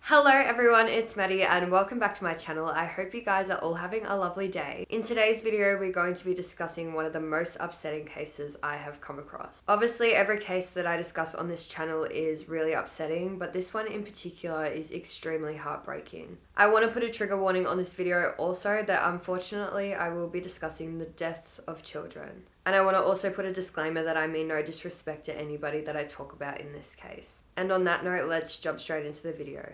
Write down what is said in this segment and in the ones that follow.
Hello everyone, it's Maddie and welcome back to my channel. I hope you guys are all having a lovely day. In today's video, we're going to be discussing one of the most upsetting cases I have come across. Obviously, every case that I discuss on this channel is really upsetting, but this one in particular is extremely heartbreaking. I want to put a trigger warning on this video also that unfortunately I will be discussing the deaths of children. And I want to also put a disclaimer that I mean no disrespect to anybody that I talk about in this case. And on that note, let's jump straight into the video.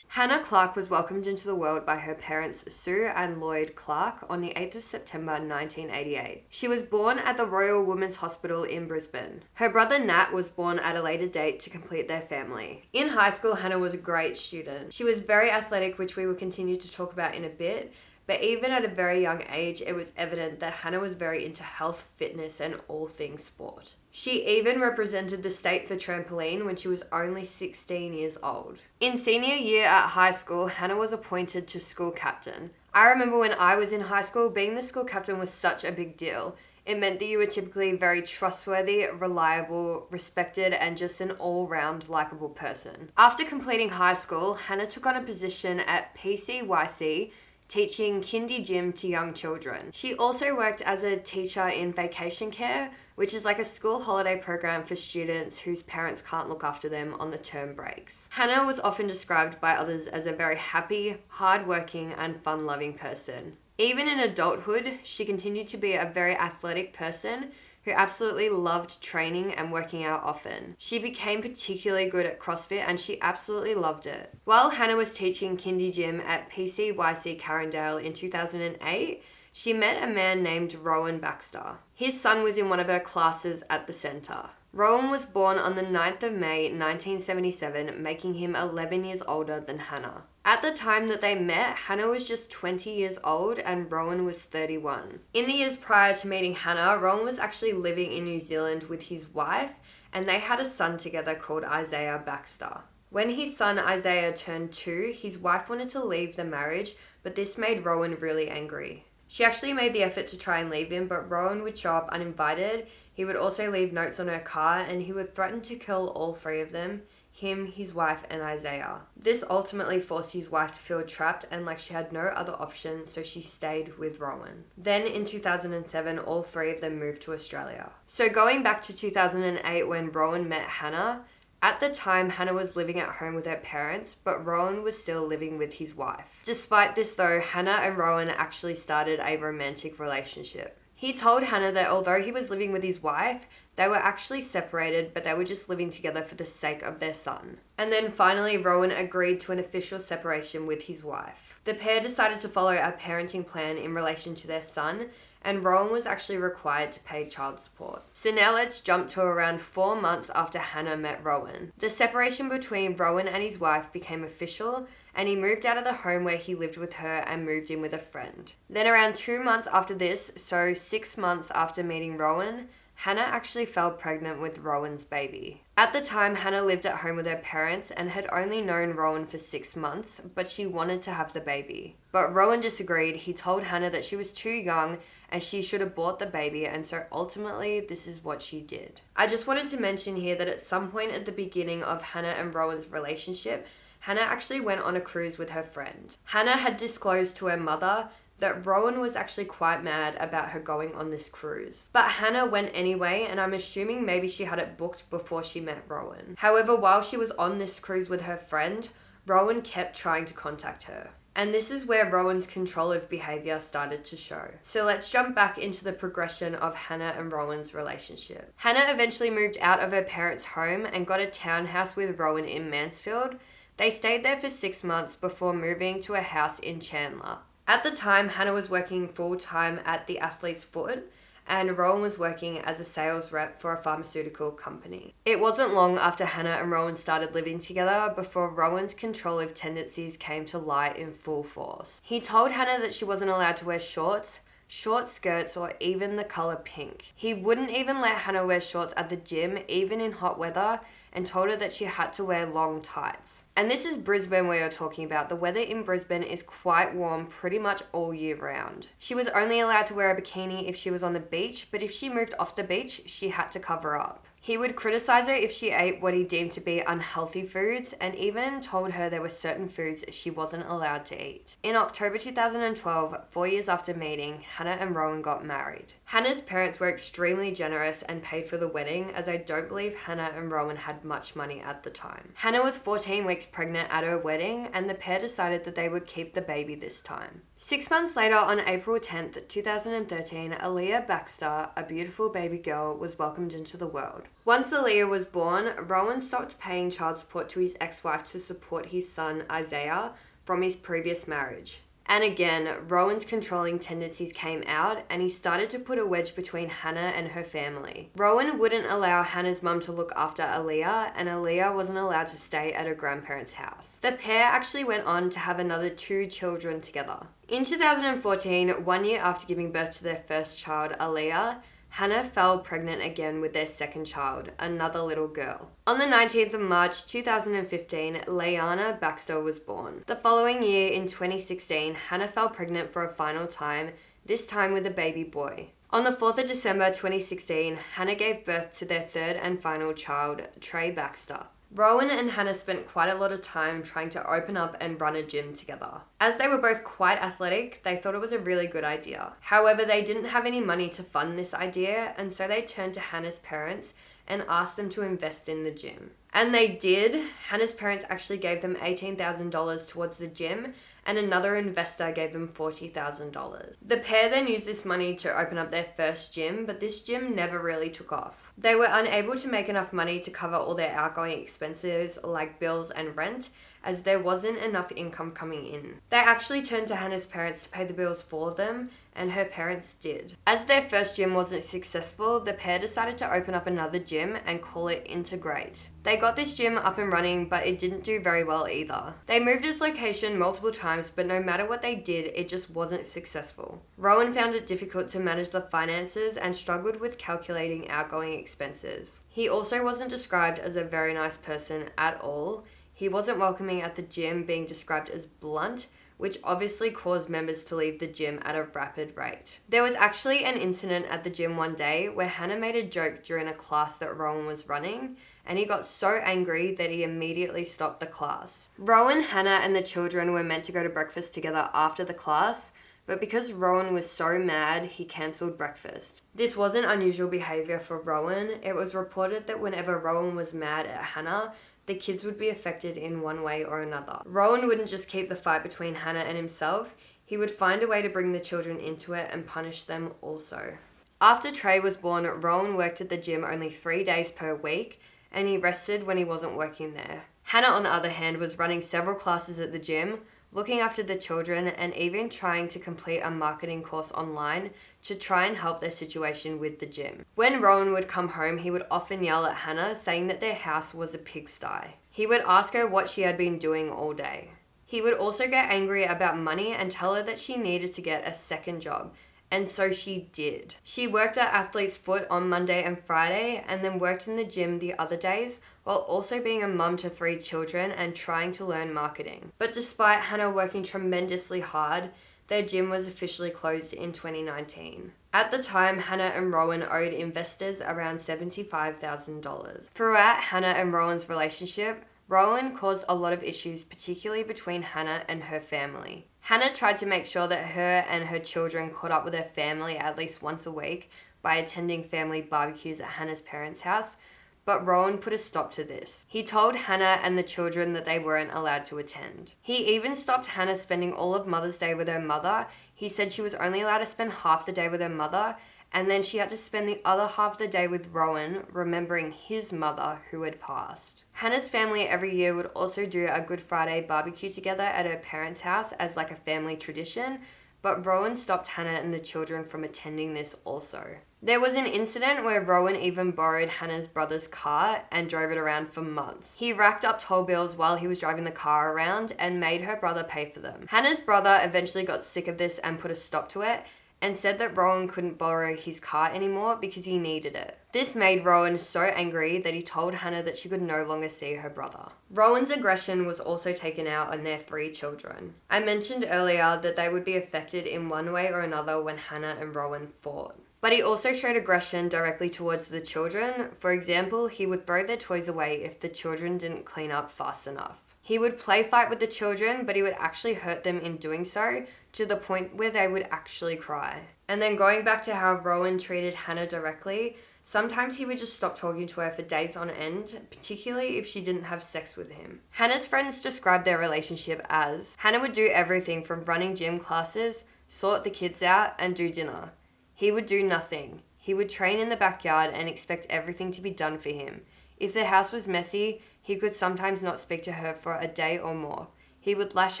Hannah Clarke was welcomed into the world by her parents Sue and Lloyd Clarke on the 8th of September 1988. She was born at the Royal Women's Hospital in Brisbane. Her brother Nat was born at a later date to complete their family. In high school, Hannah was a great student. She was very athletic, which we will continue to talk about in a bit. But even at a very young age, it was evident that Hannah was very into health, fitness, and all things sport. She even represented the state for trampoline when she was only 16 years old. In senior year at high school, Hannah was appointed to school captain. I remember when I was in high school, being the school captain was such a big deal. It meant that you were typically very trustworthy, reliable, respected, and just an all-round likable person. After completing high school, Hannah took on a position at PCYC, teaching kindy gym to young children. She also worked as a teacher in vacation care, which is like a school holiday program for students whose parents can't look after them on the term breaks. Hannah was often described by others as a very happy, hardworking, and fun-loving person. Even in adulthood, she continued to be a very athletic person who absolutely loved training and working out often. She became particularly good at CrossFit and she absolutely loved it. While Hannah was teaching kindy gym at PCYC Carindale in 2008, she met a man named Rowan Baxter. His son was in one of her classes at the centre. Rowan was born on the 9th of May 1977, making him 11 years older than Hannah. At the time that they met, Hannah was just 20 years old and Rowan was 31. In the years prior to meeting Hannah, Rowan was actually living in New Zealand with his wife and they had a son together called Isaiah Baxter. When his son Isaiah turned 2, his wife wanted to leave the marriage, but this made Rowan really angry. She actually made the effort to try and leave him, but Rowan would show up uninvited. He would also leave notes on her car and he would threaten to kill all three of them. Him, his wife, and Isaiah. This ultimately forced his wife to feel trapped and like she had no other options, so she stayed with Rowan. Then in 2007, all three of them moved to Australia. So going back to 2008 when Rowan met Hannah, at the time Hannah was living at home with her parents, but Rowan was still living with his wife. Despite this though, Hannah and Rowan actually started a romantic relationship. He told Hannah that although he was living with his wife, they were actually separated, but they were just living together for the sake of their son. And then finally, Rowan agreed to an official separation with his wife. The pair decided to follow a parenting plan in relation to their son, and Rowan was actually required to pay child support. So now let's jump to around 4 months after Hannah met Rowan. The separation between Rowan and his wife became official, and he moved out of the home where he lived with her and moved in with a friend. Then around 2 months after this, so 6 months after meeting Rowan, Hannah actually fell pregnant with Rowan's baby. At the time, Hannah lived at home with her parents and had only known Rowan for 6 months, but she wanted to have the baby. But Rowan disagreed. He told Hannah that she was too young and she should have bought the baby, and so ultimately this is what she did. I just wanted to mention here that at some point at the beginning of Hannah and Rowan's relationship, Hannah actually went on a cruise with her friend. Hannah had disclosed to her mother that Rowan was actually quite mad about her going on this cruise. But Hannah went anyway, and I'm assuming maybe she had it booked before she met Rowan. However, while she was on this cruise with her friend, Rowan kept trying to contact her. And this is where Rowan's controlling behaviour started to show. So let's jump back into the progression of Hannah and Rowan's relationship. Hannah eventually moved out of her parents' home and got a townhouse with Rowan in Mansfield. They stayed there for 6 months before moving to a house in Chandler. At the time, Hannah was working full-time at the Athlete's Foot, and Rowan was working as a sales rep for a pharmaceutical company. It wasn't long after Hannah and Rowan started living together before Rowan's controlling tendencies came to light in full force. He told Hannah that she wasn't allowed to wear shorts, short skirts, or even the colour pink. He wouldn't even let Hannah wear shorts at the gym, even in hot weather, and told her that she had to wear long tights. And this is Brisbane we are talking about. The weather in Brisbane is quite warm pretty much all year round. She was only allowed to wear a bikini if she was on the beach, but if she moved off the beach, she had to cover up. He would criticize her if she ate what he deemed to be unhealthy foods, and even told her there were certain foods she wasn't allowed to eat. In October 2012, 4 years after meeting, Hannah and Rowan got married. Hannah's parents were extremely generous and paid for the wedding, as I don't believe Hannah and Rowan had much money at the time. Hannah was 14 weeks pregnant at her wedding, and the pair decided that they would keep the baby this time. 6 months later, on April 10th, 2013, Rowan Baxter, a beautiful baby girl, was welcomed into the world. Once Aaliyah was born, Rowan stopped paying child support to his ex-wife to support his son Isaiah from his previous marriage. And again, Rowan's controlling tendencies came out, and he started to put a wedge between Hannah and her family. Rowan wouldn't allow Hannah's mum to look after Aaliyah, and Aaliyah wasn't allowed to stay at her grandparents' house. The pair actually went on to have another 2 children together. In 2014, 1 year after giving birth to their first child, Aaliyah, Hannah fell pregnant again with their second child, another little girl. On the 19th of March 2015, Rowan Baxter was born. The following year, in 2016, Hannah fell pregnant for a final time, this time with a baby boy. On the 4th of December 2016, Hannah gave birth to their third and final child, Trey Baxter. Rowan and Hannah spent quite a lot of time trying to open up and run a gym together. As they were both quite athletic, they thought it was a really good idea. However, they didn't have any money to fund this idea, and so they turned to Hannah's parents and asked them to invest in the gym. And they did. Hannah's parents actually gave them $18,000 towards the gym, and another investor gave them $40,000. The pair then used this money to open up their first gym, but this gym never really took off. They were unable to make enough money to cover all their outgoing expenses like bills and rent, as there wasn't enough income coming in. They actually turned to Hannah's parents to pay the bills for them, and her parents did. As their first gym wasn't successful, the pair decided to open up another gym and call it Integrate. They got this gym up and running, but it didn't do very well either. They moved its location multiple times, but no matter what they did, it just wasn't successful. Rowan found it difficult to manage the finances and struggled with calculating outgoing expenses. He also wasn't described as a very nice person at all. He wasn't welcoming at the gym, being described as blunt, which obviously caused members to leave the gym at a rapid rate. There was actually an incident at the gym one day where Hannah made a joke during a class that Rowan was running, and he got so angry that he immediately stopped the class. Rowan, Hannah, and the children were meant to go to breakfast together after the class, but because Rowan was so mad, he cancelled breakfast. This wasn't unusual behaviour for Rowan. It was reported that whenever Rowan was mad at Hannah, the kids would be affected in one way or another. Rowan wouldn't just keep the fight between Hannah and himself, he would find a way to bring the children into it and punish them also. After Trey was born, Rowan worked at the gym only 3 days per week, and he rested when he wasn't working there. Hannah, on the other hand, was running several classes at the gym, looking after the children, and even trying to complete a marketing course online to try and help their situation with the gym. When Rowan would come home, he would often yell at Hannah, saying that their house was a pigsty. He would ask her what she had been doing all day. He would also get angry about money and tell her that she needed to get a second job, and so she did. She worked at Athlete's Foot on Monday and Friday, and then worked in the gym the other days, while also being a mum to 3 children and trying to learn marketing. But despite Hannah working tremendously hard, their gym was officially closed in 2019. At the time, Hannah and Rowan owed investors around $75,000. Throughout Hannah and Rowan's relationship, Rowan caused a lot of issues, particularly between Hannah and her family. Hannah tried to make sure that her and her children caught up with her family at least once a week by attending family barbecues at Hannah's parents' house, but Rowan put a stop to this. He told Hannah and the children that they weren't allowed to attend. He even stopped Hannah spending all of Mother's Day with her mother. He said she was only allowed to spend half the day with her mother, and then she had to spend the other half of the day with Rowan, remembering his mother who had passed. Hannah's family every year would also do a Good Friday barbecue together at her parents' house as like a family tradition, but Rowan stopped Hannah and the children from attending this also. There was an incident where Rowan even borrowed Hannah's brother's car and drove it around for months. He racked up toll bills while he was driving the car around and made her brother pay for them. Hannah's brother eventually got sick of this and put a stop to it, and said that Rowan couldn't borrow his car anymore because he needed it. This made Rowan so angry that he told Hannah that she could no longer see her brother. Rowan's aggression was also taken out on their 3 children. I mentioned earlier that they would be affected in one way or another when Hannah and Rowan fought. But he also showed aggression directly towards the children. For example, he would throw their toys away if the children didn't clean up fast enough. He would play fight with the children, but he would actually hurt them in doing so, to the point where they would actually cry. And then going back to how Rowan treated Hannah directly, sometimes he would just stop talking to her for days on end, particularly if she didn't have sex with him. Hannah's friends described their relationship as, Hannah would do everything from running gym classes, sort the kids out, and do dinner. He would do nothing. He would train in the backyard and expect everything to be done for him. If the house was messy, he could sometimes not speak to her for a day or more. He would lash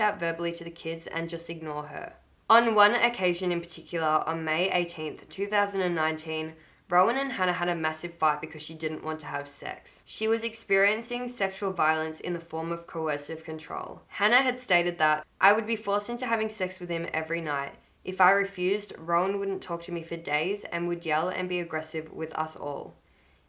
out verbally to the kids and just ignore her. On one occasion in particular, on May 18th, 2019, Rowan and Hannah had a massive fight because she didn't want to have sex. She was experiencing sexual violence in the form of coercive control. Hannah had stated that, I would be forced into having sex with him every night. If I refused, Rowan wouldn't talk to me for days and would yell and be aggressive with us all.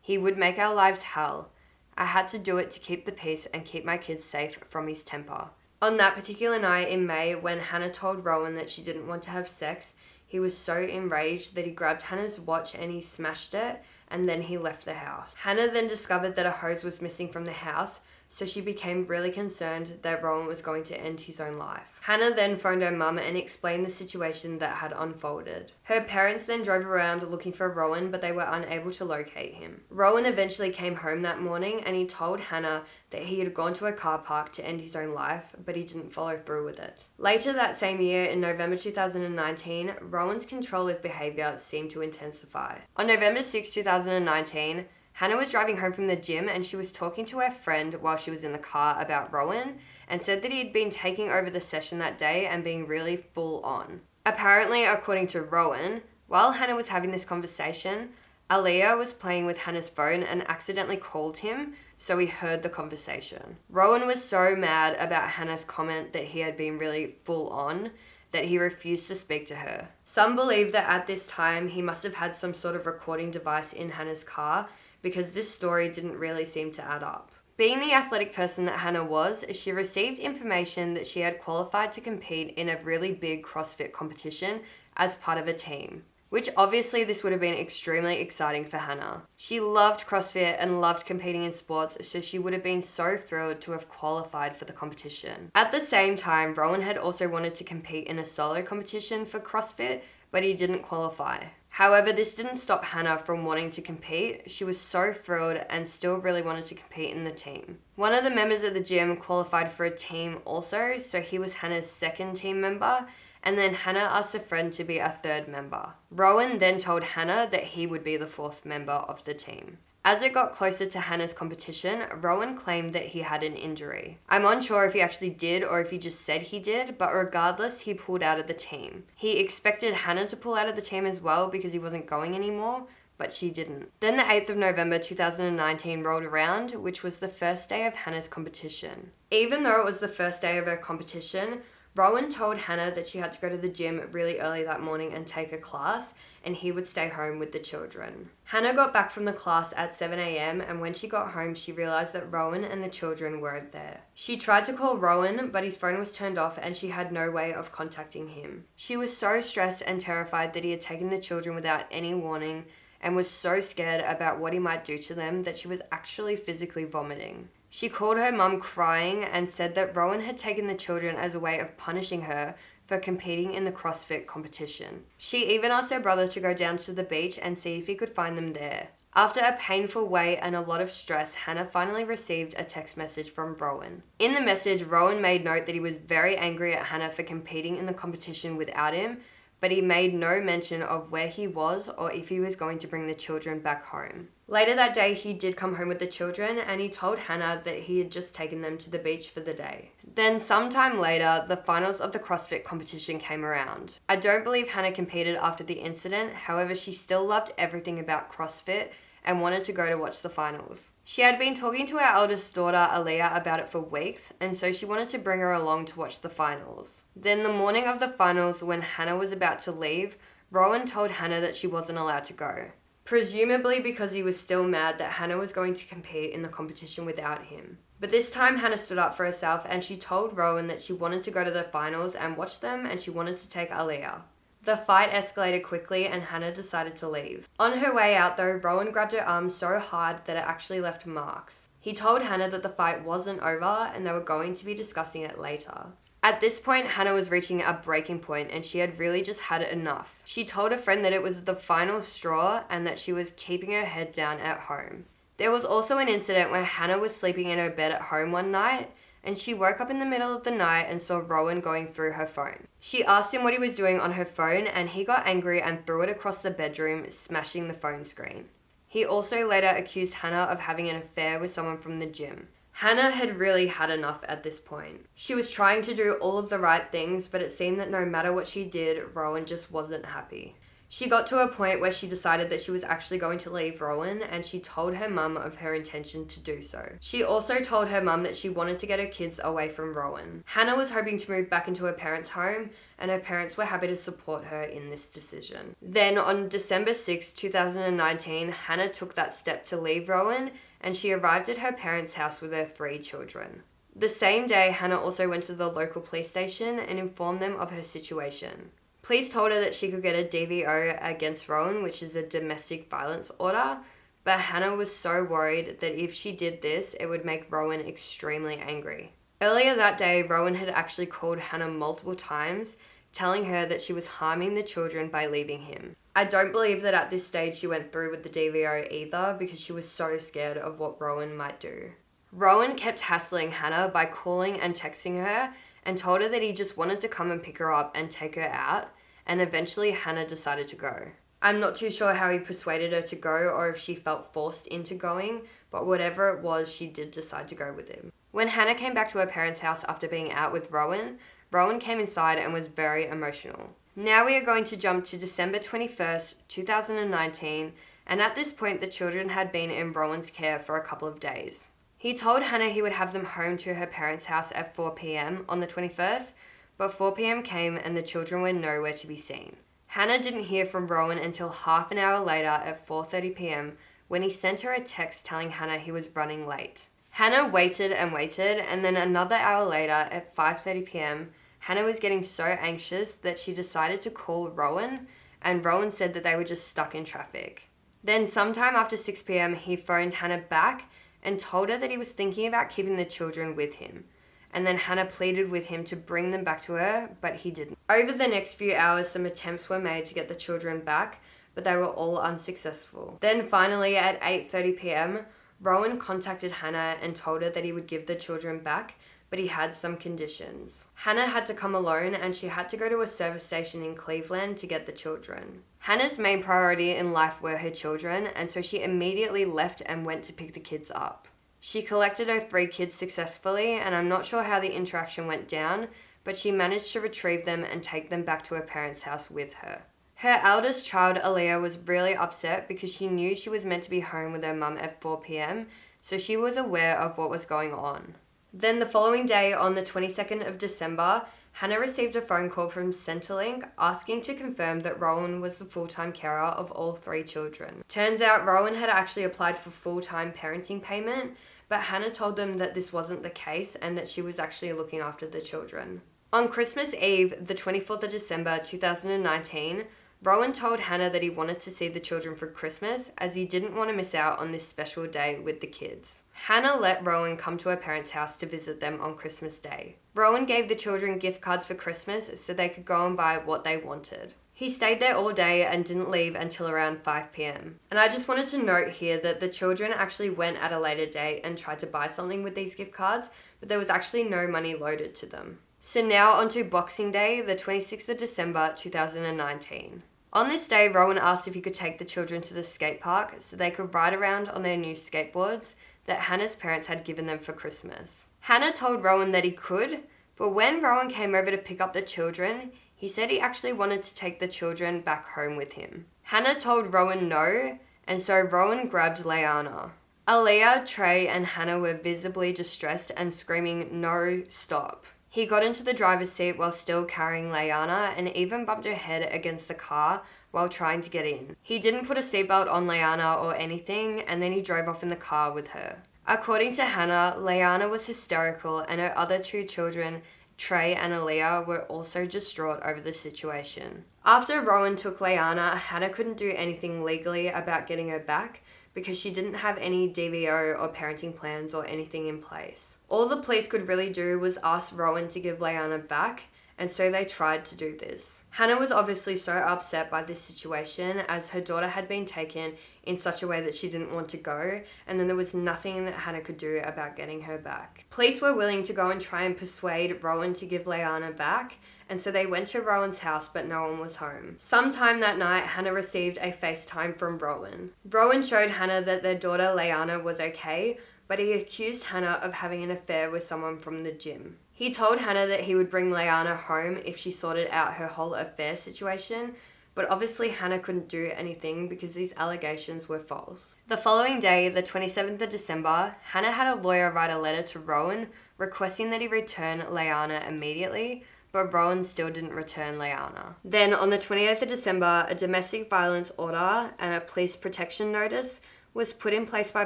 He would make our lives hell. I had to do it to keep the peace and keep my kids safe from his temper. On that particular night in May, when Hannah told Rowan that she didn't want to have sex, he was so enraged that he grabbed Hannah's watch and he smashed it, and then he left the house. Hannah then discovered that a hose was missing from the house, so she became really concerned that Rowan was going to end his own life. Hannah then phoned her mum and explained the situation that had unfolded. Her parents then drove around looking for Rowan, but they were unable to locate him. Rowan eventually came home that morning and he told Hannah that he had gone to a car park to end his own life, but he didn't follow through with it. Later that same year, in November 2019, Rowan's controlling behaviour seemed to intensify. On November 6, 2019, Hannah was driving home from the gym and she was talking to her friend while she was in the car about Rowan and said that he had been taking over the session that day and being really full on. Apparently, according to Rowan, while Hannah was having this conversation, Aaliyah was playing with Hannah's phone and accidentally called him, so he heard the conversation. Rowan was so mad about Hannah's comment that he had been really full on that he refused to speak to her. Some believe that at this time he must have had some sort of recording device in Hannah's car, because this story didn't really seem to add up. Being the athletic person that Hannah was, she received information that she had qualified to compete in a really big CrossFit competition as part of a team, which obviously this would have been extremely exciting for Hannah. She loved CrossFit and loved competing in sports, so she would have been so thrilled to have qualified for the competition. At the same time, Rowan had also wanted to compete in a solo competition for CrossFit, but he didn't qualify. However, this didn't stop Hannah from wanting to compete. She was so thrilled and still really wanted to compete in the team. One of the members of the gym qualified for a team also, so he was Hannah's second team member, and then Hannah asked a friend to be a third member. Rowan then told Hannah that he would be the fourth member of the team. As it got closer to Hannah's competition, Rowan claimed that he had an injury. I'm unsure if he actually did or if he just said he did, but regardless, he pulled out of the team. He expected Hannah to pull out of the team as well because he wasn't going anymore, but she didn't. Then the 8th of November 2019 rolled around, which was the first day of Hannah's competition. Even though it was the first day of her competition, Rowan told Hannah that she had to go to the gym really early that morning and take a class, and he would stay home with the children. Hannah got back from the class at 7 a.m, and when she got home, she realized that Rowan and the children weren't there. She tried to call Rowan, but his phone was turned off and she had no way of contacting him. She was so stressed and terrified that he had taken the children without any warning and was so scared about what he might do to them that she was actually physically vomiting. She called her mum crying and said that Rowan had taken the children as a way of punishing her for competing in the CrossFit competition. She even asked her brother to go down to the beach and see if he could find them there. After a painful wait and a lot of stress, Hannah finally received a text message from Rowan. In the message, Rowan made note that he was very angry at Hannah for competing in the competition without him, but he made no mention of where he was or if he was going to bring the children back home. Later that day, he did come home with the children and he told Hannah that he had just taken them to the beach for the day. Then sometime later, the finals of the CrossFit competition came around. I don't believe Hannah competed after the incident, however she still loved everything about CrossFit and wanted to go to watch the finals. She had been talking to her eldest daughter, Aaliyah, about it for weeks, and so she wanted to bring her along to watch the finals. Then the morning of the finals, when Hannah was about to leave, Rowan told Hannah that she wasn't allowed to go. Presumably because he was still mad that Hannah was going to compete in the competition without him. But this time Hannah stood up for herself and she told Rowan that she wanted to go to the finals and watch them and she wanted to take Aaliyah. The fight escalated quickly and Hannah decided to leave. On her way out though, Rowan grabbed her arm so hard that it actually left marks. He told Hannah that the fight wasn't over and they were going to be discussing it later. At this point, Hannah was reaching a breaking point and she had really just had enough. She told a friend that it was the final straw and that she was keeping her head down at home. There was also an incident where Hannah was sleeping in her bed at home one night and she woke up in the middle of the night and saw Rowan going through her phone. She asked him what he was doing on her phone and he got angry and threw it across the bedroom, smashing the phone screen. He also later accused Hannah of having an affair with someone from the gym. Hannah had really had enough at this point. She was trying to do all of the right things, but it seemed that no matter what she did, Rowan just wasn't happy. She got to a point where she decided that she was actually going to leave Rowan and she told her mum of her intention to do so. She also told her mum that she wanted to get her kids away from Rowan. Hannah was hoping to move back into her parents' home and her parents were happy to support her in this decision. Then on December 6, 2019, Hannah took that step to leave Rowan and she arrived at her parents' house with her 3 children. The same day, Hannah also went to the local police station and informed them of her situation. Police told her that she could get a DVO against Rowan, which is a domestic violence order, but Hannah was so worried that if she did this, it would make Rowan extremely angry. Earlier that day, Rowan had actually called Hannah multiple times, telling her that she was harming the children by leaving him. I don't believe that at this stage she went through with the DVO either because she was so scared of what Rowan might do. Rowan kept hassling Hannah by calling and texting her and told her that he just wanted to come and pick her up and take her out, and eventually Hannah decided to go. I'm not too sure how he persuaded her to go or if she felt forced into going, but whatever it was, she did decide to go with him. When Hannah came back to her parents' house after being out with Rowan, Rowan came inside and was very emotional. Now we are going to jump to December 21st, 2019, and at this point the children had been in Rowan's care for a couple of days. He told Hannah he would have them home to her parents' house at 4 p.m. on the 21st, but 4 p.m. came and the children were nowhere to be seen. Hannah didn't hear from Rowan until half an hour later at 4:30 p.m. when he sent her a text telling Hannah he was running late. Hannah waited and waited, and then another hour later at 5:30 p.m. Hannah was getting so anxious that she decided to call Rowan, and Rowan said that they were just stuck in traffic. Then sometime after 6 p.m. he phoned Hannah back and told her that he was thinking about keeping the children with him. And then Hannah pleaded with him to bring them back to her, but he didn't. Over the next few hours, some attempts were made to get the children back, but they were all unsuccessful. Then finally, at 8:30 p.m., Rowan contacted Hannah and told her that he would give the children back, but he had some conditions. Hannah had to come alone and she had to go to a service station in Cleveland to get the children. Hannah's main priority in life were her children, and so she immediately left and went to pick the kids up. She collected her 3 kids successfully, and I'm not sure how the interaction went down, but she managed to retrieve them and take them back to her parents' house with her. Her eldest child, Aaliyah, was really upset because she knew she was meant to be home with her mum at 4 p.m, so she was aware of what was going on. Then the following day, on the 22nd of December, Hannah received a phone call from Centrelink asking to confirm that Rowan was the full-time carer of all 3 children. Turns out Rowan had actually applied for full-time parenting payment, but Hannah told them that this wasn't the case and that she was actually looking after the children. On Christmas Eve, the 24th of December 2019, Rowan told Hannah that he wanted to see the children for Christmas as he didn't want to miss out on this special day with the kids. Hannah let Rowan come to her parents' house to visit them on Christmas Day. Rowan gave the children gift cards for Christmas so they could go and buy what they wanted. He stayed there all day and didn't leave until around 5 p.m. And I just wanted to note here that the children actually went at a later date and tried to buy something with these gift cards, but there was actually no money loaded to them. So now onto Boxing Day, the 26th of December 2019. On this day, Rowan asked if he could take the children to the skate park so they could ride around on their new skateboards that Hannah's parents had given them for Christmas. Hannah told Rowan that he could, but when Rowan came over to pick up the children, he said he actually wanted to take the children back home with him. Hannah told Rowan no, and so Rowan grabbed Leanna. Aaliyah, Trey, and Hannah were visibly distressed and screaming, "No, stop." He got into the driver's seat while still carrying Leanna and even bumped her head against the car while trying to get in. He didn't put a seatbelt on Leanna or anything, and then he drove off in the car with her. According to Hannah, Leanna was hysterical and her other 2 children Trey and Aaliyah were also distraught over the situation. After Rowan took Leanna, Hannah couldn't do anything legally about getting her back because she didn't have any DVO or parenting plans or anything in place. All the police could really do was ask Rowan to give Leanna back, and so they tried to do this. Hannah was obviously so upset by this situation as her daughter had been taken in such a way that she didn't want to go, and then there was nothing that Hannah could do about getting her back. Police were willing to go and try and persuade Rowan to give Leanna back, and so they went to Rowan's house, but no one was home. Sometime that night, Hannah received a FaceTime from Rowan. Rowan showed Hannah that their daughter Leanna was okay, but he accused Hannah of having an affair with someone from the gym. He told Hannah that he would bring Leanna home if she sorted out her whole affair situation, but obviously Hannah couldn't do anything because these allegations were false. The following day, the 27th of December, Hannah had a lawyer write a letter to Rowan requesting that he return Leanna immediately, but Rowan still didn't return Leanna. Then on the 28th of December, a domestic violence order and a police protection notice was put in place by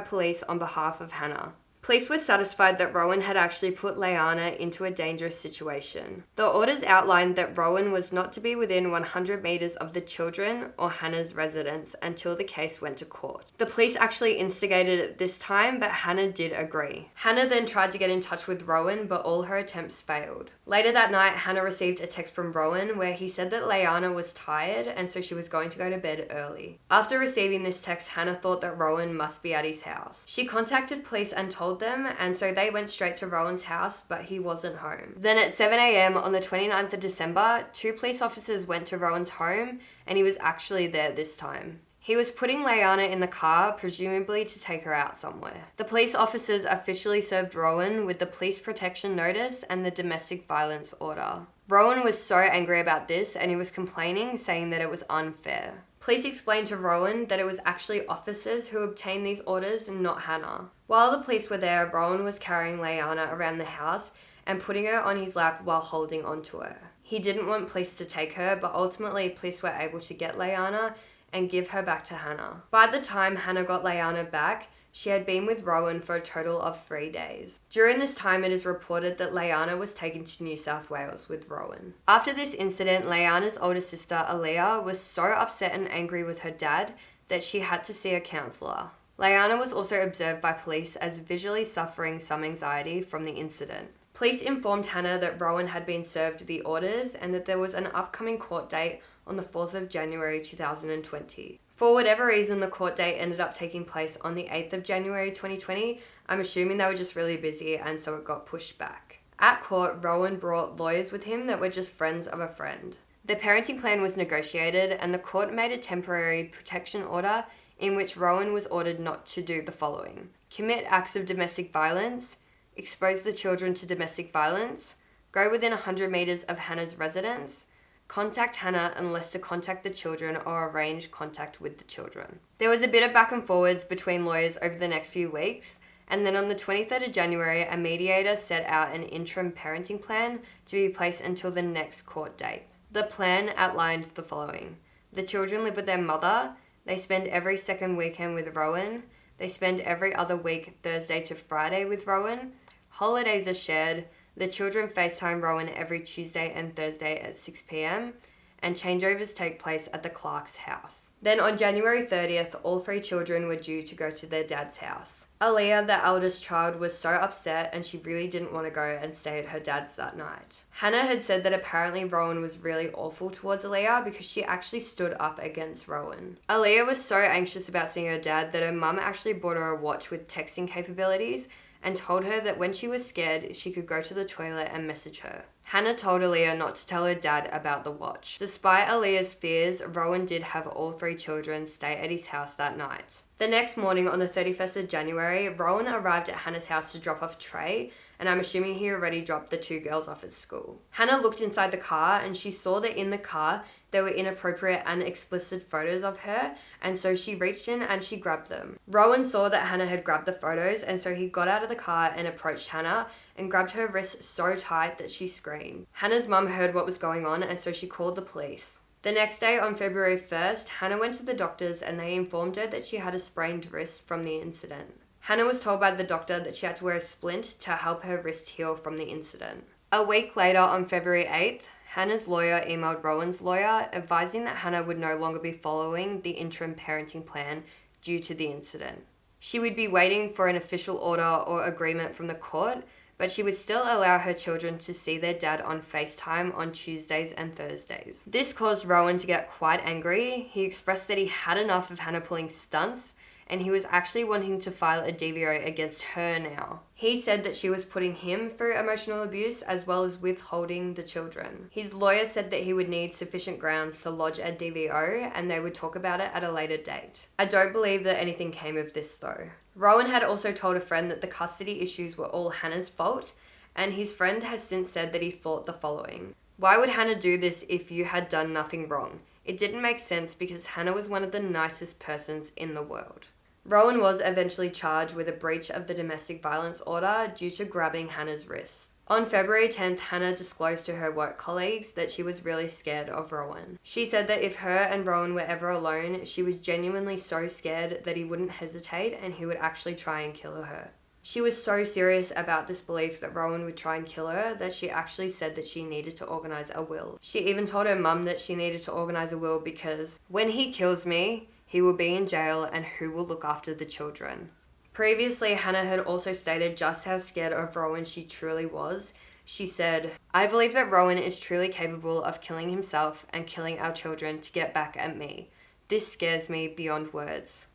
police on behalf of Hannah. Police were satisfied that Rowan had actually put Leanna into a dangerous situation. The orders outlined that Rowan was not to be within 100 meters of the children or Hannah's residence until the case went to court. The police actually instigated it this time, but Hannah did agree. Hannah then tried to get in touch with Rowan, but all her attempts failed. Later that night, Hannah received a text from Rowan where he said that Leanna was tired and so she was going to go to bed early. After receiving this text, Hannah thought that Rowan must be at his house. She contacted police and told them, and so they went straight to Rowan's house, but he wasn't home. Then at 7 a.m. on the 29th of December, 2 police officers went to Rowan's home, and he was actually there this time. He was putting Leanna in the car, presumably to take her out somewhere. The police officers officially served Rowan with the police protection notice and the domestic violence order. Rowan was so angry about this, and he was complaining, saying that it was unfair. Police explained to Rowan that it was actually officers who obtained these orders, not Hannah. While the police were there, Rowan was carrying Leanna around the house and putting her on his lap while holding onto her. He didn't want police to take her, but ultimately police were able to get Leanna and give her back to Hannah. By the time Hannah got Leanna back, she had been with Rowan for a total of 3 days. During this time, it is reported that Leanna was taken to New South Wales with Rowan. After this incident, Leanna's older sister, Aaliyah, was so upset and angry with her dad that she had to see a counsellor. Leanna was also observed by police as visually suffering some anxiety from the incident. Police informed Hannah that Rowan had been served the orders and that there was an upcoming court date on the 4th of January 2020. For whatever reason, the court date ended up taking place on the 8th of January 2020. I'm assuming they were just really busy and so it got pushed back. At court, Rowan brought lawyers with him that were just friends of a friend. The parenting plan was negotiated and the court made a temporary protection order in which Rowan was ordered not to do the following: commit acts of domestic violence, expose the children to domestic violence, go within 100 meters of Hannah's residence, contact Hannah unless to contact the children or arrange contact with the children. There was a bit of back and forwards between lawyers over the next few weeks, and then on the 23rd of January, a mediator set out an interim parenting plan to be placed until the next court date. The plan outlined the following: the children live with their mother, they spend every second weekend with Rowan, they spend every other week Thursday to Friday with Rowan, holidays are shared, the children FaceTime Rowan every Tuesday and Thursday at 6 p.m, and changeovers take place at the Clarke's house. Then on January 30th, all 3 children were due to go to their dad's house. Aaliyah, the eldest child, was so upset and she really didn't want to go and stay at her dad's that night. Hannah had said that apparently Rowan was really awful towards Aaliyah because she actually stood up against Rowan. Aaliyah was so anxious about seeing her dad that her mum actually bought her a watch with texting capabilities and told her that when she was scared, she could go to the toilet and message her. Hannah told Aaliyah not to tell her dad about the watch. Despite Aaliyah's fears, Rowan did have all 3 children stay at his house that night. The next morning, on the 31st of January, Rowan arrived at Hannah's house to drop off Trey, and I'm assuming he already dropped the 2 girls off at school. Hannah looked inside the car and she saw that in the car there were inappropriate and explicit photos of her, and so she reached in and she grabbed them. Rowan saw that Hannah had grabbed the photos, and so he got out of the car and approached Hannah and grabbed her wrist so tight that she screamed. Hannah's mum heard what was going on, and so she called the police. The next day, on February 1st, Hannah went to the doctors and they informed her that she had a sprained wrist from the incident. Hannah was told by the doctor that she had to wear a splint to help her wrist heal from the incident. A week later, on February 8th, Hannah's lawyer emailed Rowan's lawyer advising that Hannah would no longer be following the interim parenting plan due to the incident. She would be waiting for an official order or agreement from the court, but she would still allow her children to see their dad on FaceTime on Tuesdays and Thursdays. This caused Rowan to get quite angry. He expressed that he had enough of Hannah pulling stunts, and he was actually wanting to file a DVO against her now. He said that she was putting him through emotional abuse as well as withholding the children. His lawyer said that he would need sufficient grounds to lodge a DVO and they would talk about it at a later date. I don't believe that anything came of this though. Rowan had also told a friend that the custody issues were all Hannah's fault, and his friend has since said that he thought the following: "Why would Hannah do this if you had done nothing wrong? It didn't make sense because Hannah was one of the nicest persons in the world." Rowan was eventually charged with a breach of the domestic violence order due to grabbing Hannah's wrist. On February 10th, Hannah disclosed to her work colleagues that she was really scared of Rowan. She said that if her and Rowan were ever alone, she was genuinely so scared that he wouldn't hesitate and he would actually try and kill her. She was so serious about this belief that Rowan would try and kill her that she actually said that she needed to organise a will. She even told her mum that she needed to organise a will because when he kills me, he will be in jail and who will look after the children? Previously, Hannah had also stated just how scared of Rowan she truly was. She said, "I believe that Rowan is truly capable of killing himself and killing our children to get back at me. This scares me beyond words."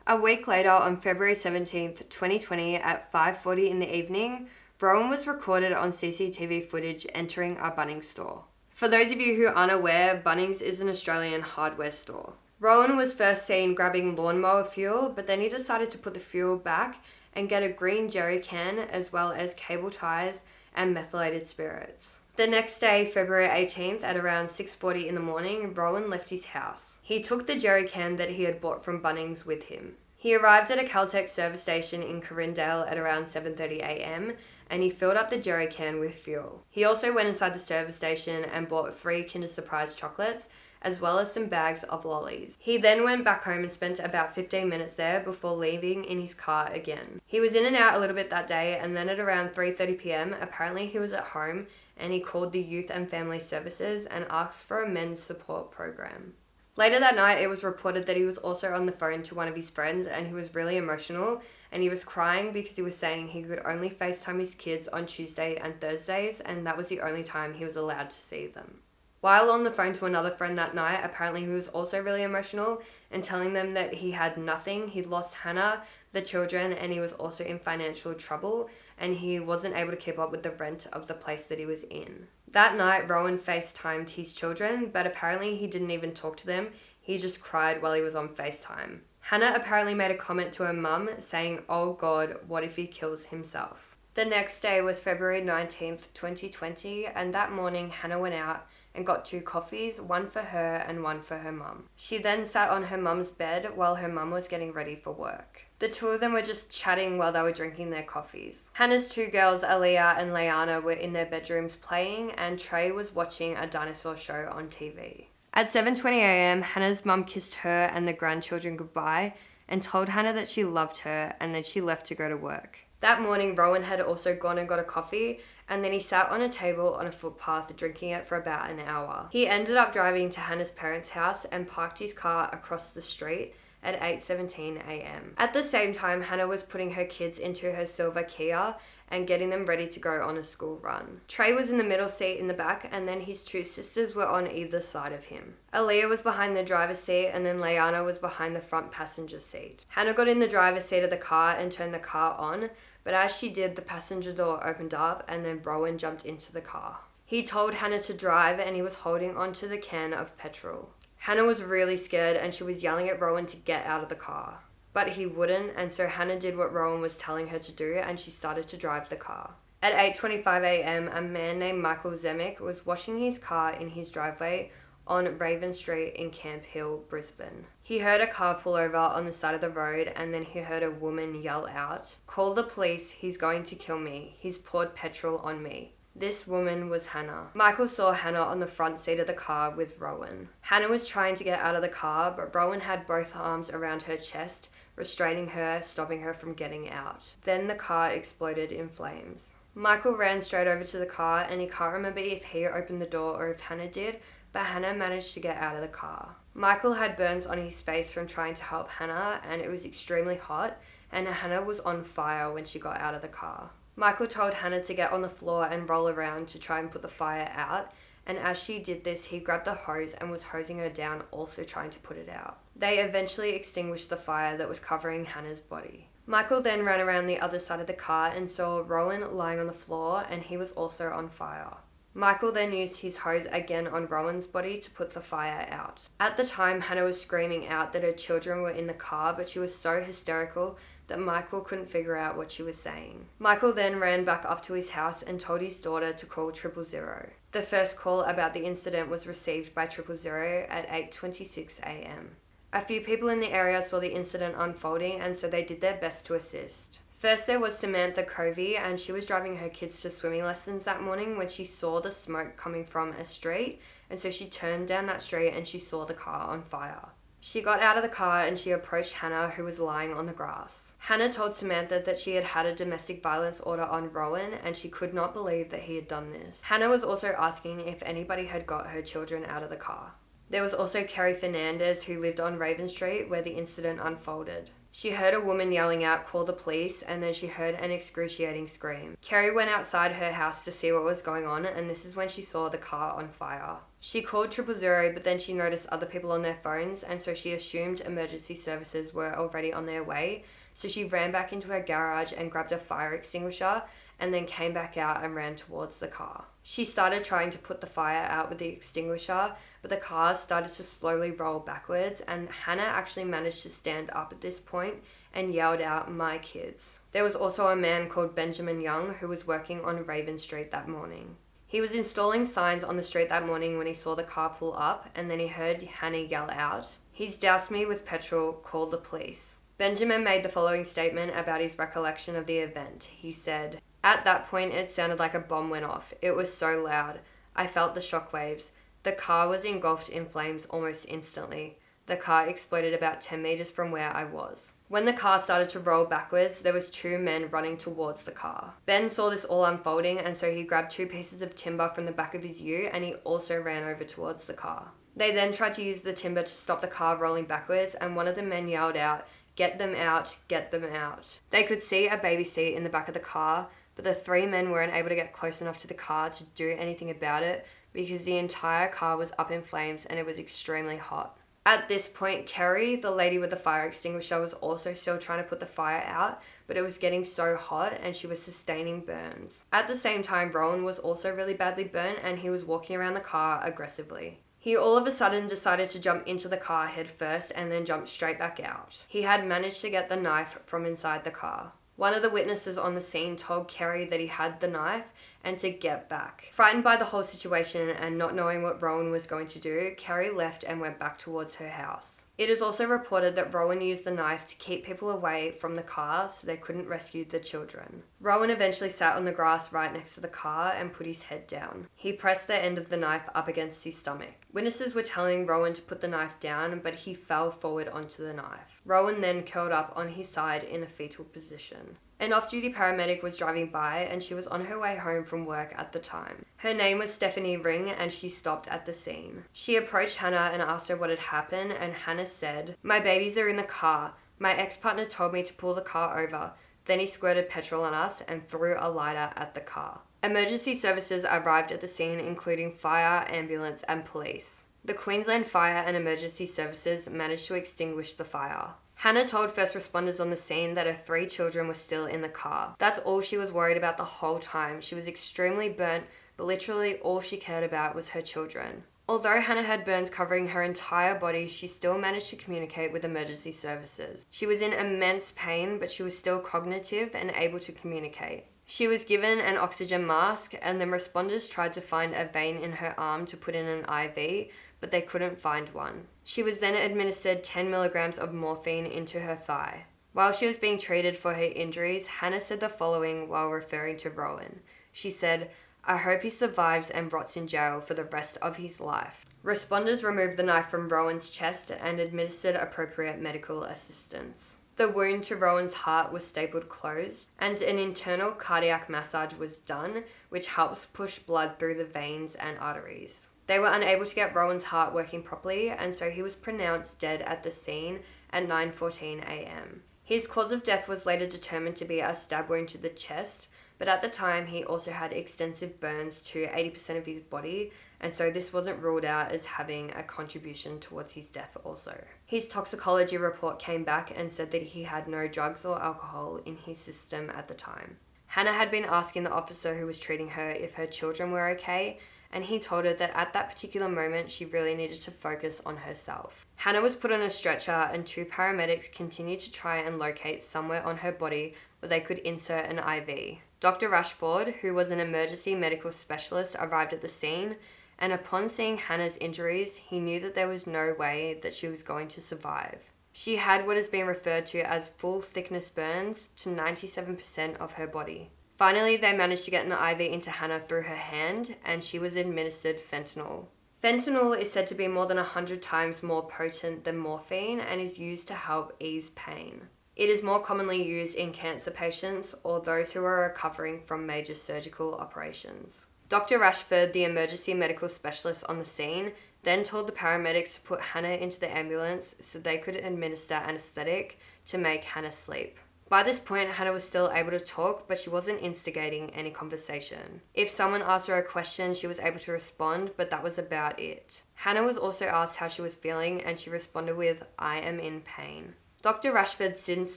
A week later, on February 17th, 2020, at 5:40 in the evening, Rowan was recorded on CCTV footage entering a Bunnings store. For those of you who aren't aware, Bunnings is an Australian hardware store. Rowan was first seen grabbing lawnmower fuel, but then he decided to put the fuel back and get a green jerry can as well as cable ties and methylated spirits. The next day, February 18th, at around 6:40 in the morning, Rowan left his house. He took the jerry can that he had bought from Bunnings with him. He arrived at a Caltex service station in Corindale at around 7:30 a.m. and he filled up the jerry can with fuel. He also went inside the service station and bought 3 Kinder Surprise chocolates as well as some bags of lollies. He then went back home and spent about 15 minutes there before leaving in his car again. He was in and out a little bit that day, and then at around 3:30 p.m, apparently he was at home and he called the Youth and Family Services and asked for a men's support program. Later that night, it was reported that he was also on the phone to one of his friends and he was really emotional and he was crying because he was saying he could only FaceTime his kids on Tuesday and Thursdays and that was the only time he was allowed to see them. While on the phone to another friend that night, apparently he was also really emotional and telling them that he had nothing. He'd lost Hannah, the children, and he was also in financial trouble and he wasn't able to keep up with the rent of the place that he was in. That night, Rowan FaceTimed his children, but apparently he didn't even talk to them. He just cried while he was on FaceTime. Hannah apparently made a comment to her mum saying, "Oh God, what if he kills himself?" The next day was February 19th, 2020, and that morning Hannah went out and got 2 coffees, one for her and one for her mum. She then sat on her mum's bed while her mum was getting ready for work. The 2 of them were just chatting while they were drinking their coffees. Hannah's 2 girls, Aaliyah and Leanna, were in their bedrooms playing and Trey was watching a dinosaur show on TV. At 7:20 a.m, Hannah's mum kissed her and the grandchildren goodbye and told Hannah that she loved her and then she left to go to work. That morning, Rowan had also gone and got a coffee and then he sat on a table on a footpath drinking it for about an hour. He ended up driving to Hannah's parents' house and parked his car across the street at 8:17 a.m. At the same time, Hannah was putting her kids into her silver Kia and getting them ready to go on a school run. Trey was in the middle seat in the back and then his 2 sisters were on either side of him. Aaliyah was behind the driver's seat and then Leanna was behind the front passenger seat. Hannah got in the driver's seat of the car and turned the car on, but as she did, the passenger door opened up and then Rowan jumped into the car. He told Hannah to drive and he was holding onto the can of petrol. Hannah was really scared and she was yelling at Rowan to get out of the car. But he wouldn't, and so Hannah did what Rowan was telling her to do and she started to drive the car. At 8:25 a.m, a man named Michael Zemick was washing his car in his driveway on Raven Street in Camp Hill, Brisbane. He heard a car pull over on the side of the road and then he heard a woman yell out, "Call the police, he's going to kill me. He's poured petrol on me." This woman was Hannah. Michael saw Hannah on the front seat of the car with Rowan. Hannah was trying to get out of the car, but Rowan had both arms around her chest, restraining her, stopping her from getting out. Then the car exploded in flames. Michael ran straight over to the car, and he can't remember if he opened the door or if Hannah did, but Hannah managed to get out of the car. Michael had burns on his face from trying to help Hannah, and it was extremely hot, and Hannah was on fire when she got out of the car. Michael told Hannah to get on the floor and roll around to try and put the fire out, and as she did this, he grabbed the hose and was hosing her down, also trying to put it out. They eventually extinguished the fire that was covering Hannah's body. Michael then ran around the other side of the car and saw Rowan lying on the floor, and he was also on fire. Michael then used his hose again on Rowan's body to put the fire out. At the time, Hannah was screaming out that her children were in the car, but she was so hysterical that Michael couldn't figure out what she was saying. Michael then ran back up to his house and told his daughter to call 000. The first call about the incident was received by 000 at 8:26 a.m. A few people in the area saw the incident unfolding, and so they did their best to assist. First there was Samantha Covey, and she was driving her kids to swimming lessons that morning when she saw the smoke coming from a street, and so she turned down that street and she saw the car on fire. She got out of the car and she approached Hannah, who was lying on the grass. Hannah told Samantha that she had had a domestic violence order on Rowan, and she could not believe that he had done this. Hannah was also asking if anybody had got her children out of the car. There was also Kerry Fernandez, who lived on Raven Street where the incident unfolded. She heard a woman yelling out, "Call the police," and then she heard an excruciating scream. Kerry went outside her house to see what was going on, and this is when she saw the car on fire. She called 000, but then she noticed other people on their phones, and so she assumed emergency services were already on their way. So she ran back into her garage and grabbed a fire extinguisher, and then came back out and ran towards the car. She started trying to put the fire out with the extinguisher, but the car started to slowly roll backwards, and Hannah actually managed to stand up at this point and yelled out, "My kids." There was also a man called Benjamin Young who was working on Raven Street that morning. He was installing signs on the street that morning when he saw the car pull up, and then he heard Hannah yell out, "He's doused me with petrol, call the police." Benjamin made the following statement about his recollection of the event. He said, "At that point, it sounded like a bomb went off. It was so loud. I felt the shockwaves. The car was engulfed in flames almost instantly. The car exploded about 10 meters from where I was. When the car started to roll backwards, there was 2 men running towards the car. Ben saw this all unfolding, and so he grabbed 2 pieces of timber from the back of his ute, and he also ran over towards the car. They then tried to use the timber to stop the car rolling backwards, and one of the men yelled out, 'Get them out, get them out.' They could see a baby seat in the back of the car, but the 3 men weren't able to get close enough to the car to do anything about it because the entire car was up in flames and it was extremely hot. At this point, Kerry, the lady with the fire extinguisher, was also still trying to put the fire out, but it was getting so hot and she was sustaining burns. At the same time, Rowan was also really badly burnt and he was walking around the car aggressively. He all of a sudden decided to jump into the car head first and then jump straight back out. He had managed to get the knife from inside the car. One of the witnesses on the scene told Kerry that he had the knife and to get back. Frightened by the whole situation and not knowing what Rowan was going to do, Kerry left and went back towards her house. It is also reported that Rowan used the knife to keep people away from the car so they couldn't rescue the children. Rowan eventually sat on the grass right next to the car and put his head down. He pressed the end of the knife up against his stomach. Witnesses were telling Rowan to put the knife down, but he fell forward onto the knife. Rowan then curled up on his side in a fetal position. An off-duty paramedic was driving by and she was on her way home from work at the time. Her name was Stephanie Ring and she stopped at the scene. She approached Hannah and asked her what had happened, and Hannah said, "My babies are in the car. My ex-partner told me to pull the car over. Then he squirted petrol on us and threw a lighter at the car." Emergency services arrived at the scene, including fire, ambulance and police. The Queensland Fire and Emergency Services managed to extinguish the fire. Hannah told first responders on the scene that her 3 children were still in the car. That's all she was worried about the whole time. She was extremely burnt, but literally all she cared about was her children. Although Hannah had burns covering her entire body, she still managed to communicate with emergency services. She was in immense pain, but she was still cognitive and able to communicate. She was given an oxygen mask, and then responders tried to find a vein in her arm to put in an IV, but they couldn't find one. She was then administered 10 milligrams of morphine into her thigh. While she was being treated for her injuries, Hannah said the following while referring to Rowan. She said, I hope he survives and rots in jail for the rest of his life. Responders removed the knife from Rowan's chest and administered appropriate medical assistance. The wound to Rowan's heart was stapled closed, and an internal cardiac massage was done, which helps push blood through the veins and arteries. They were unable to get Rowan's heart working properly, and so he was pronounced dead at the scene at 9:14 a.m. His cause of death was later determined to be a stab wound to the chest, but at the time he also had extensive burns to 80% of his body, and so this wasn't ruled out as having a contribution towards his death also. His toxicology report came back and said that he had no drugs or alcohol in his system at the time. Hannah had been asking the officer who was treating her if her children were okay, and he told her that at that particular moment she really needed to focus on herself. Hannah was put on a stretcher and 2 paramedics continued to try and locate somewhere on her body where they could insert an IV. Dr. Rashford, who was an emergency medical specialist, arrived at the scene, and upon seeing Hannah's injuries, he knew that there was no way that she was going to survive. She had what has been referred to as full thickness burns to 97% of her body. Finally, they managed to get an IV into Hannah through her hand, and she was administered fentanyl. Fentanyl is said to be more than 100 times more potent than morphine and is used to help ease pain. It is more commonly used in cancer patients or those who are recovering from major surgical operations. Dr. Rashford, the emergency medical specialist on the scene, then told the paramedics to put Hannah into the ambulance so they could administer anesthetic to make Hannah sleep. By this point, Hannah was still able to talk, but she wasn't instigating any conversation. If someone asked her a question, she was able to respond, but that was about it. Hannah was also asked how she was feeling, and she responded with, "I am in pain." Dr. Rashford since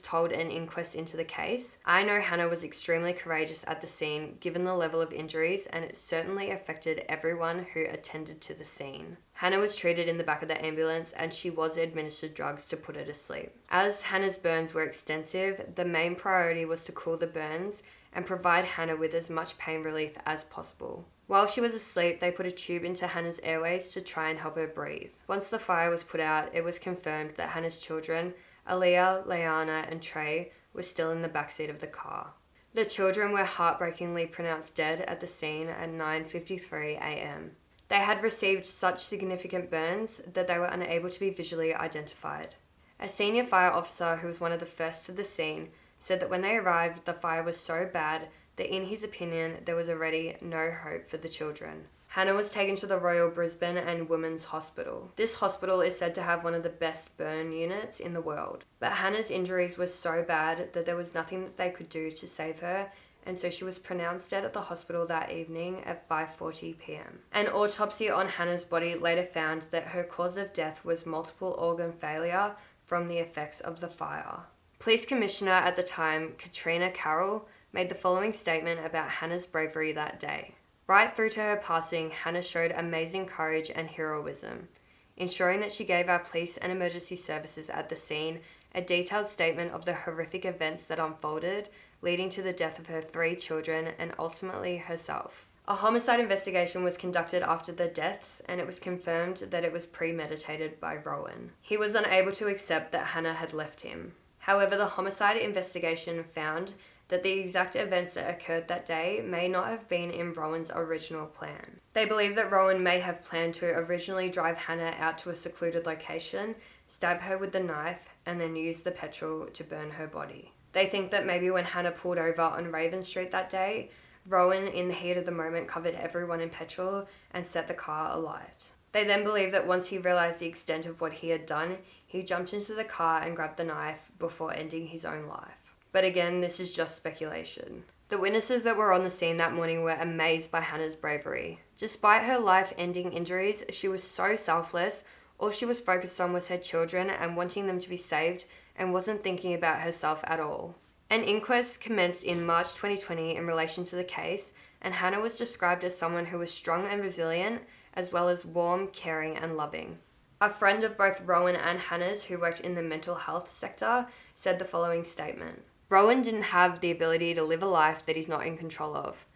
told an inquest into the case, "I know Hannah was extremely courageous at the scene given the level of injuries, and it certainly affected everyone who attended to the scene." Hannah was treated in the back of the ambulance and she was administered drugs to put her to sleep. As Hannah's burns were extensive, the main priority was to cool the burns and provide Hannah with as much pain relief as possible. While she was asleep, they put a tube into Hannah's airways to try and help her breathe. Once the fire was put out, it was confirmed that Hannah's children, Aaliyah, Leanna, and Trey, were still in the backseat of the car. The children were heartbreakingly pronounced dead at the scene at 9:53 a.m. They had received such significant burns that they were unable to be visually identified. A senior fire officer who was one of the first to the scene said that when they arrived, the fire was so bad that in his opinion, there was already no hope for the children. Hannah was taken to the Royal Brisbane and Women's Hospital. This hospital is said to have one of the best burn units in the world. But Hannah's injuries were so bad that there was nothing that they could do to save her, and so she was pronounced dead at the hospital that evening at 5:40 p.m. An autopsy on Hannah's body later found that her cause of death was multiple organ failure from the effects of the fire. Police Commissioner at the time, Katrina Carroll, made the following statement about Hannah's bravery that day. Right through to her passing, Hannah showed amazing courage and heroism, ensuring that she gave our police and emergency services at the scene a detailed statement of the horrific events that unfolded, leading to the death of her 3 children and ultimately herself. A homicide investigation was conducted after the deaths, and it was confirmed that it was premeditated by Rowan. He was unable to accept that Hannah had left him. However, the homicide investigation found that the exact events that occurred that day may not have been in Rowan's original plan. They believe that Rowan may have planned to originally drive Hannah out to a secluded location, stab her with the knife, and then use the petrol to burn her body. They think that maybe when Hannah pulled over on Raven Street that day, Rowan, in the heat of the moment, covered everyone in petrol and set the car alight. They then believe that once he realised the extent of what he had done, he jumped into the car and grabbed the knife before ending his own life. But again, this is just speculation. The witnesses that were on the scene that morning were amazed by Hannah's bravery. Despite her life-ending injuries, she was so selfless. All she was focused on was her children and wanting them to be saved, and wasn't thinking about herself at all. An inquest commenced in March 2020 in relation to the case, and Hannah was described as someone who was strong and resilient, as well as warm, caring, and loving. A friend of both Rowan and Hannah's, who worked in the mental health sector, said the following statement. Rowan didn't have the ability to live a life that he's not in control of,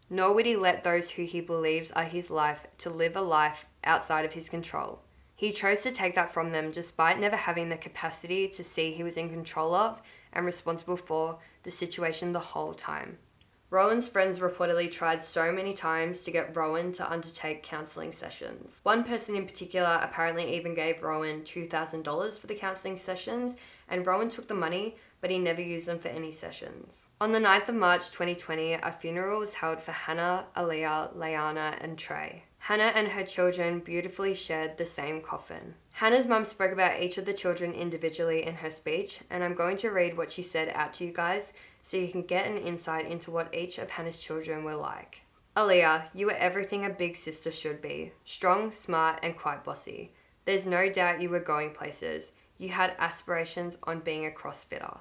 nor would he let those who he believes are his life to live a life outside of his control. He chose to take that from them despite never having the capacity to see he was in control of and responsible for the situation the whole time. Rowan's friends reportedly tried so many times to get Rowan to undertake counselling sessions. One person in particular apparently even gave Rowan $2,000 for the counselling sessions, and Rowan took the money, but he never used them for any sessions. On the 9th of March 2020, a funeral was held for Hannah, Aaliyah, Leanna, and Trey. Hannah and her children beautifully shared the same coffin. Hannah's mum spoke about each of the children individually in her speech, and I'm going to read what she said out to you guys so you can get an insight into what each of Hannah's children were like. Aaliyah, you were everything a big sister should be. Strong, smart, and quite bossy. There's no doubt you were going places. You had aspirations on being a CrossFitter.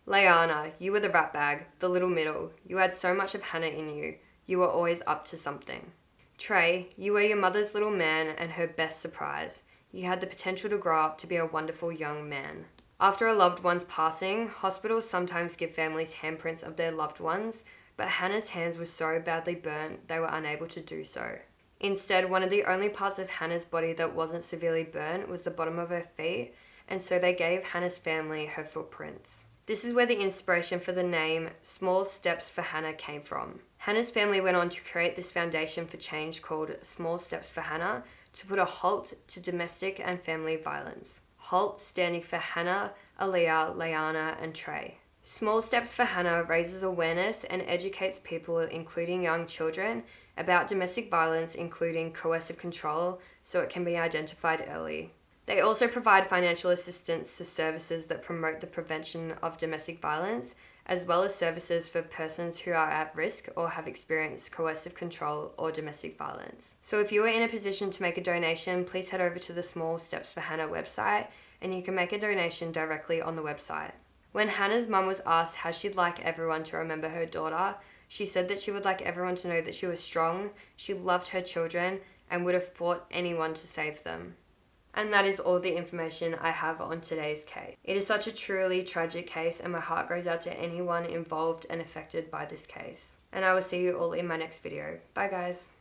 Leanna, you were the rat bag, the little middle. You had so much of Hannah in you. You were always up to something. Trey, you were your mother's little man and her best surprise. You had the potential to grow up to be a wonderful young man. After a loved one's passing, hospitals sometimes give families handprints of their loved ones, but Hannah's hands were so badly burnt they were unable to do so. Instead, one of the only parts of Hannah's body that wasn't severely burnt was the bottom of her feet, and so they gave Hannah's family her footprints. This is where the inspiration for the name Small Steps for Hannah came from. Hannah's family went on to create this foundation for change called Small Steps for Hannah to put a halt to domestic and family violence. HALT standing for Hannah, Aaliyah, Leanna, and Trey. Small Steps for Hannah raises awareness and educates people, including young children, about domestic violence, including coercive control, so it can be identified early. They also provide financial assistance to services that promote the prevention of domestic violence, as well as services for persons who are at risk or have experienced coercive control or domestic violence. So if you are in a position to make a donation, please head over to the Small Steps for Hannah website, and you can make a donation directly on the website. When Hannah's mum was asked how she'd like everyone to remember her daughter, she said that she would like everyone to know that she was strong, she loved her children, and would have fought anyone to save them. And that is all the information I have on today's case. It is such a truly tragic case, and my heart goes out to anyone involved and affected by this case. And I will see you all in my next video. Bye guys.